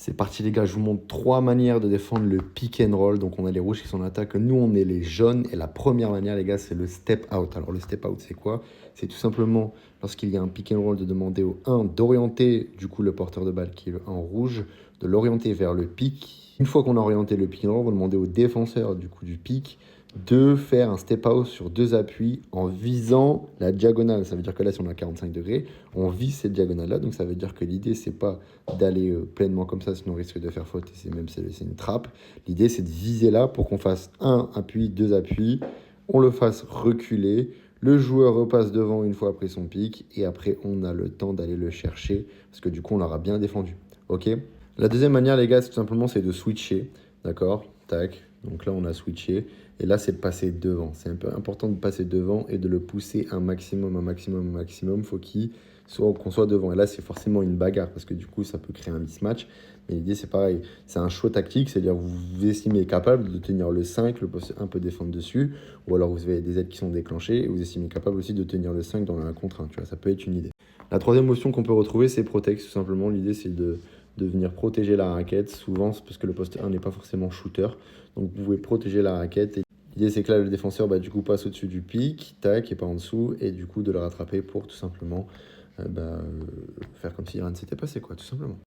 C'est parti les gars, je vous montre 3 manières de défendre le pick and roll. Donc on a les rouges qui sont en attaque, nous on est les jaunes. Et la première manière les gars, c'est le step out. Alors le step out c'est quoi? C'est tout simplement lorsqu'il y a un pick and roll de demander au 1 d'orienter du coup le porteur de balle qui est le 1 en rouge, de l'orienter vers le pick. Une fois qu'on a orienté le pick and roll, on va demander au défenseur du coup du pick de faire un step out sur 2 appuis en visant la diagonale. Ça veut dire que là, si on a 45 degrés, on vise cette diagonale-là. Donc ça veut dire que l'idée, c'est pas d'aller pleinement comme ça, sinon on risque de faire faute et c'est une trappe. L'idée, c'est de viser là pour qu'on fasse un appui, 2 appuis, on le fasse reculer. Le joueur repasse devant une fois après son pic et après, on a le temps d'aller le chercher parce que du coup, on l'aura bien défendu. Ok? La deuxième manière, les gars, c'est tout simplement c'est de switcher. D'accord? Tac. Donc là, on a switché. Et là, c'est de passer devant. C'est un peu important de passer devant et de le pousser un maximum, un maximum, un maximum. Il faut qu'on soit devant. Et là, c'est forcément une bagarre parce que du coup, ça peut créer un mismatch. Mais l'idée, c'est pareil. C'est un choix tactique. C'est-à-dire vous vous estimez capable de tenir le 5, le poste 1 peut défendre dessus. Ou alors, vous avez des aides qui sont déclenchées. Et vous estimez capable aussi de tenir le 5 dans le 1 contre 1. Tu vois, ça peut être une idée. La troisième option qu'on peut retrouver, c'est Protect. Tout simplement, l'idée, c'est de venir protéger la raquette. Souvent, c'est parce que le poste 1 n'est pas forcément shooter. Donc, vous pouvez protéger la raquette. L'idée, c'est que là, le défenseur, du coup, passe au-dessus du pic, tac, et pas en dessous, et du coup, de le rattraper pour tout simplement faire comme si rien ne s'était passé, quoi, tout simplement.